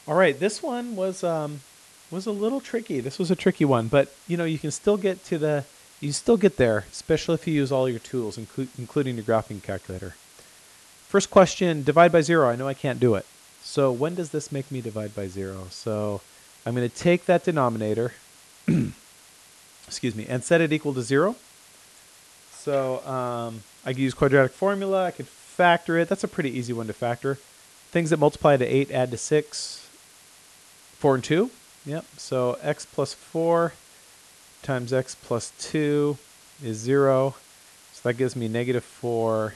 All right, this one was a little tricky. This was a tricky one, but you know you can still get to the you still get there, especially if you use all your tools, including your graphing calculator. First question: divide by zero. I know I can't do it. So when does this make me divide by zero? So I'm going to take that denominator, excuse me, and set it equal to zero. So I could use quadratic formula. I could factor it. That's a pretty easy one to factor. Things that multiply to 8 add to 6. 4 and 2. Yep. So x plus 4 times x plus 2 is 0. So that gives me negative 4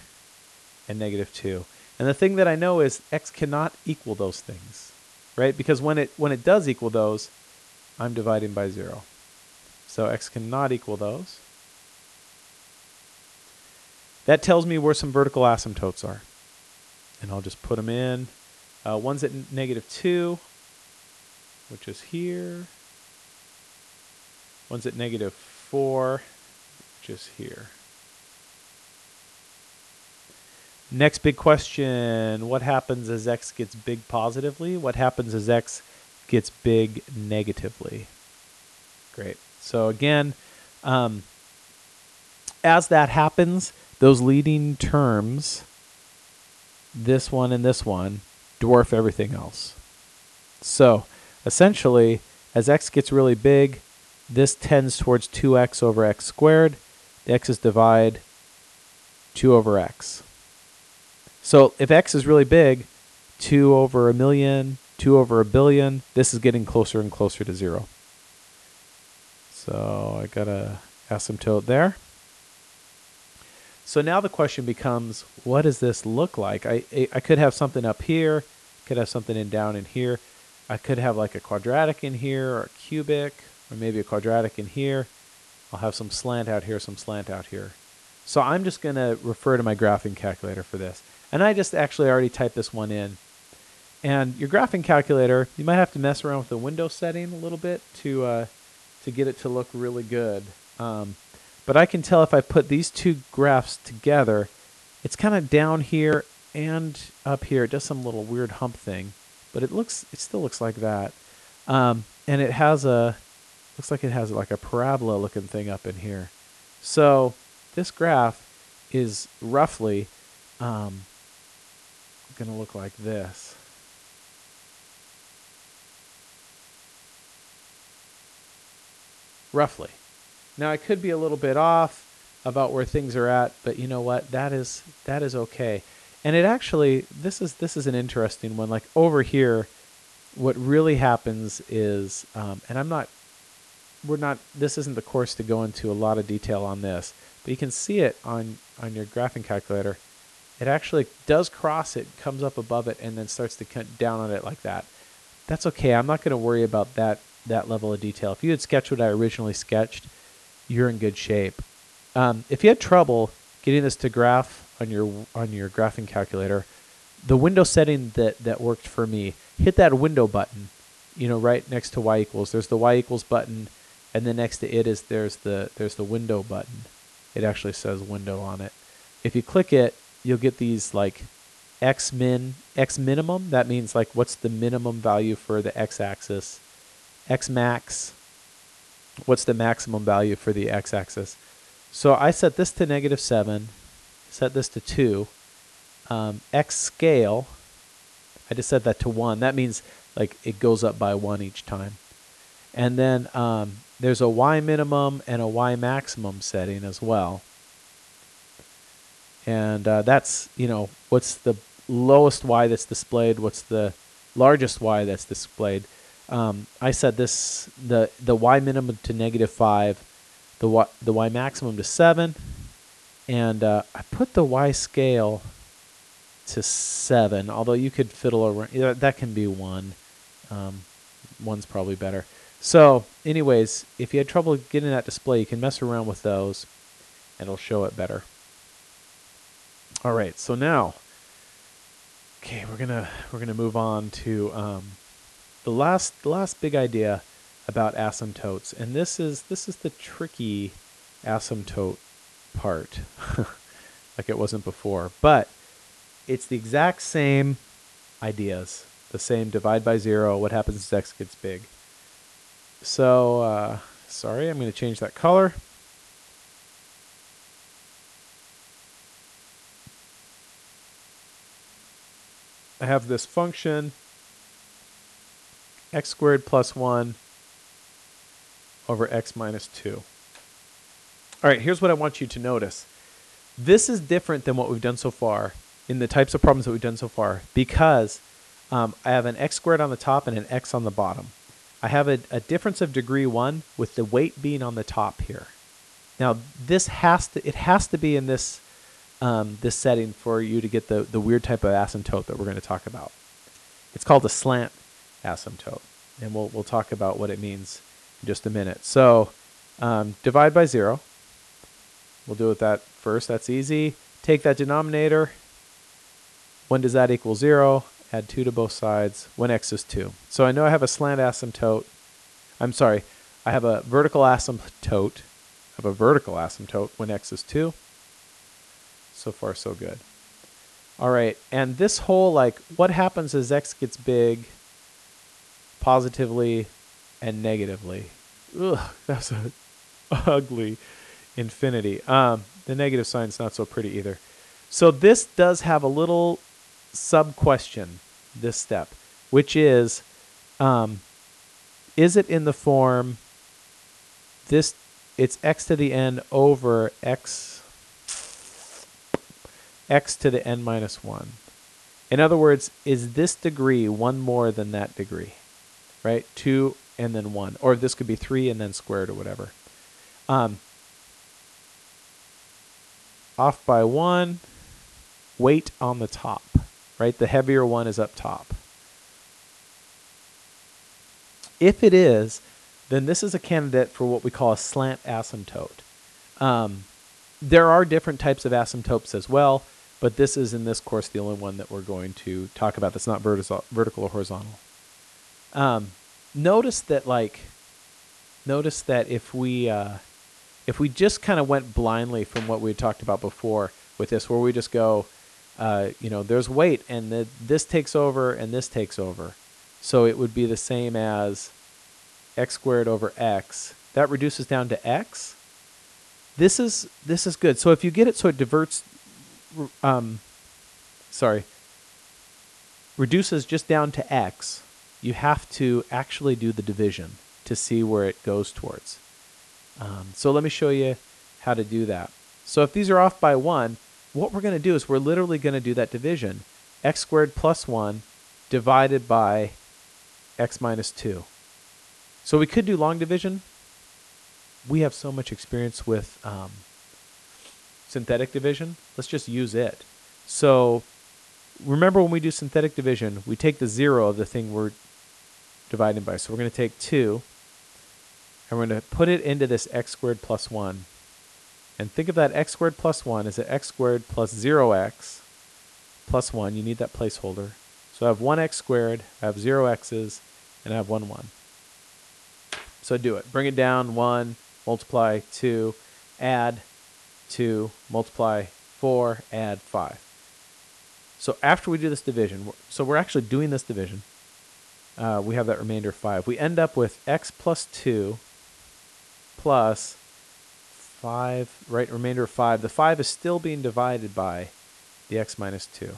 and negative 2. And the thing that I know is x cannot equal those things, right? Because when it does equal those, I'm dividing by 0. So x cannot equal those. That tells me where some vertical asymptotes are. And I'll just put them in. One's at negative 2, which is here. One's at negative 4, which is here. Next big question, what happens as x gets big positively? What happens as x gets big negatively? Great. So again, as that happens, those leading terms, this one and this one, dwarf everything else. So essentially, as x gets really big, this tends towards 2x over x squared. The x's divide 2 over x. So if x is really big, 2 over a million, 2 over a billion, this is getting closer and closer to 0. So I got a asymptote there. So now the question becomes, what does this look like? I could have something up here, could have something down in here. I could have like a quadratic in here, or a cubic, or maybe a quadratic in here. I'll have some slant out here, some slant out here. So I'm just going to refer to my graphing calculator for this. And I just actually already typed this one in. And your graphing calculator, you might have to mess around with the window setting a little bit to get it to look really good. But I can tell if I put these two graphs together, it's kind of down here and up here. It does some little weird hump thing, but it still looks like that. And it has looks like it has like a parabola looking thing up in here. So this graph is roughly going to look like this. Roughly. Now I could be a little bit off about where things are at, but you know what? That is okay. And it actually, this is an interesting one. Like over here, what really happens is, and this isn't the course to go into a lot of detail on this, but you can see it on your graphing calculator. It actually does cross it, comes up above it, and then starts to cut down on it like that. That's okay. I'm not going to worry about that level of detail. If you had sketched what I originally sketched, you're in good shape. If you had trouble getting this to graph on your graphing calculator, the window setting that worked for me, hit that window button, right next to y equals. There's the y equals button, and then next to it is there's the window button. It actually says window on it. If you click it, you'll get these like x minimum. That means like what's the minimum value for the x-axis. X max, what's the maximum value for the x-axis. So I set this to -7, set this to 2. X scale, I just set that to 1. That means like it goes up by 1 each time. And then there's a y minimum and a y maximum setting as well. And that's, what's the lowest y that's displayed, what's the largest y that's displayed. I set this, the y minimum to -5, the y maximum to 7, and I put the y scale to 7, although you could fiddle around. That can be 1. 1's probably better. So anyways, if you had trouble getting that display, you can mess around with those, and it'll show it better. All right, so now, okay, we're gonna move on to the last big idea about asymptotes, and this is the tricky asymptote part, like it wasn't before, but it's the exact same ideas. the same, divide by 0. What happens as x gets big? So, sorry, I'm going to change that color. I have this function, x squared plus 1 over x minus 2. All right, here's what I want you to notice. This is different than what we've done so far in the types of problems that we've done so far because I have an x squared on the top and an x on the bottom. I have a difference of degree 1 with the weight being on the top here. Now, it has to be in this this setting for you to get the weird type of asymptote that we're going to talk about. It's called a slant asymptote, and we'll talk about what it means in just a minute. So divide by 0. We'll do it that first. That's easy. Take that denominator. When does that equal 0? Add 2 to both sides when x is 2. So I know I have a slant asymptote. I'm sorry. I have a vertical asymptote. I have a vertical asymptote when x is 2. So far, so good. All right. And this whole, like, what happens as x gets big positively and negatively? Ugh, that's an ugly infinity. The negative sign's not so pretty either. So this does have a little sub-question, this step, which is it in the form, it's x to the n over x to the n minus 1. In other words, is this degree 1 more than that degree, right? 2 and then 1. Or this could be 3 and then squared or whatever. Off by 1, weight on the top, right? The heavier one is up top. If it is, then this is a candidate for what we call a slant asymptote. There are different types of asymptotes as well, but this is in this course the only one that we're going to talk about that's not vertical or horizontal. Notice that if we just kind of went blindly from what we talked about before with this, where we just go, there's weight and this takes over and this takes over. So it would be the same as x squared over x. That reduces down to x. This is good. So if you get it so it reduces just down to x, you have to actually do the division to see where it goes towards. So let me show you how to do that. So if these are off by 1, what we're going to do is we're literally going to do that division. X squared plus 1 divided by x minus 2. So we could do long division. We have so much experience with synthetic division. Let's just use it. So remember when we do synthetic division, we take the 0 of the thing we're dividing by. So we're going to take 2, and we're going to put it into this x squared plus 1. And think of that x squared plus 1 as an x squared plus 0x plus 1. You need that placeholder. So I have 1x squared, I have 0 x's, and I have 1, 1. So do it. Bring it down, 1, multiply 2, add 2, multiply 4, add 5. So after we do this division, so we're actually doing this division, we have that remainder 5. We end up with x plus 2 plus 5, right, remainder of 5. The 5 is still being divided by the x minus 2.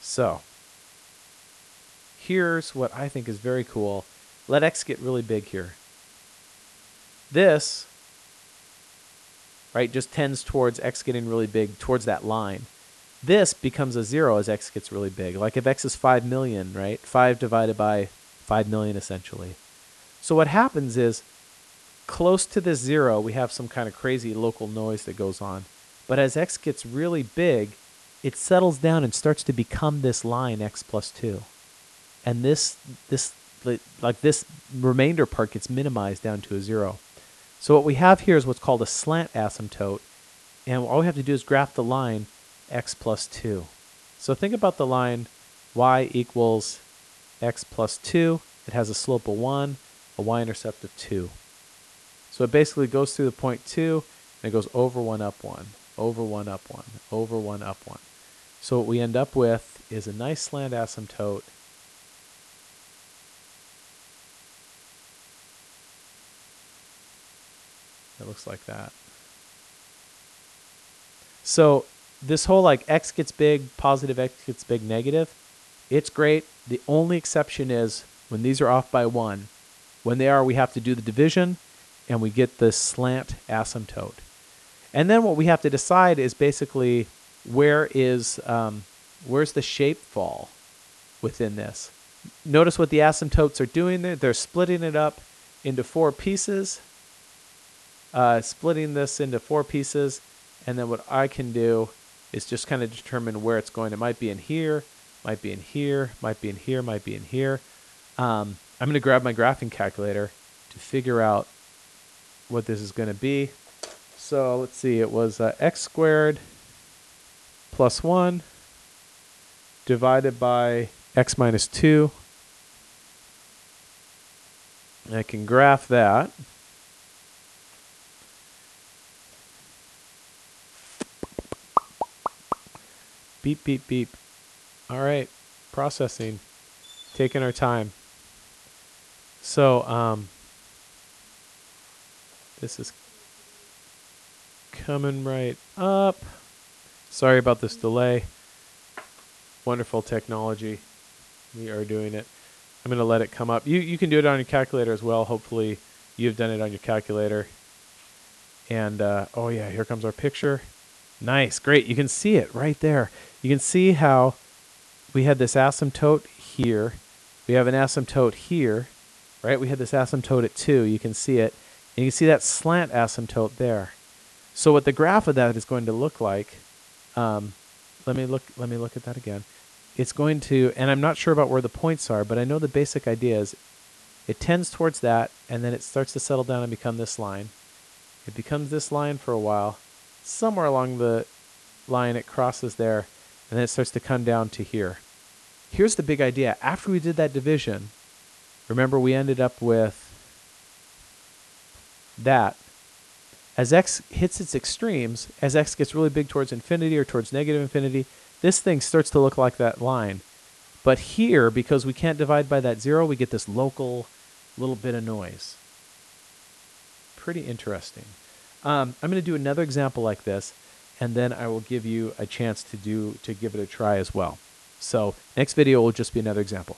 So here's what I think is very cool. Let x get really big here. This, right, just tends towards x getting really big, towards that line. This becomes a 0 as x gets really big. Like if x is 5 million, right? 5 divided by 5 million essentially. So what happens is, close to this 0, we have some kind of crazy local noise that goes on. But as x gets really big, it settles down and starts to become this line x plus 2. And this remainder part gets minimized down to a 0. So what we have here is what's called a slant asymptote. And all we have to do is graph the line x plus 2. So think about the line y equals x plus 2. It has a slope of 1, a y-intercept of 2. So it basically goes through the point 2, and it goes over 1, up 1, over 1, up 1, over 1, up 1. So what we end up with is a nice slant asymptote. It looks like that. So this whole like x gets big, positive x gets big, negative, it's great. The only exception is when these are off by 1. When they are, we have to do the division, and we get the slant asymptote. And then what we have to decide is basically where's the shape fall within this. Notice what the asymptotes are doing there. They're splitting it up into 4 pieces, splitting this into 4 pieces, and then what I can do is just kind of determine where it's going. It might be in here, might be in here, might be in here, might be in here. I'm going to grab my graphing calculator to figure out what this is going to be. So let's see, it was x squared plus 1 divided by x minus 2. And I can graph that. Beep, beep, beep. All right, processing, taking our time. So this is coming right up. Sorry about this delay. Wonderful technology. We are doing it. I'm going to let it come up. You can do it on your calculator as well. Hopefully you've done it on your calculator. And oh yeah, here comes our picture. Nice, great. You can see it right there. You can see how we had this asymptote here. We have an asymptote here, right? We had this asymptote at 2. You can see it. And you can see that slant asymptote there. So what the graph of that is going to look like, let me look at that again. It's going to, and I'm not sure about where the points are, but I know the basic idea is it tends towards that, and then it starts to settle down and become this line. It becomes this line for a while. Somewhere along the line it crosses there, and then it starts to come down to here. Here's the big idea. After we did that division, remember we ended up with that. As x hits its extremes, as x gets really big towards infinity or towards negative infinity, this thing starts to look like that line. But here, because we can't divide by that 0, we get this local little bit of noise. Pretty interesting. I'm going to do another example like this, and then I will give you a chance to give it a try as well. So next video will just be another example.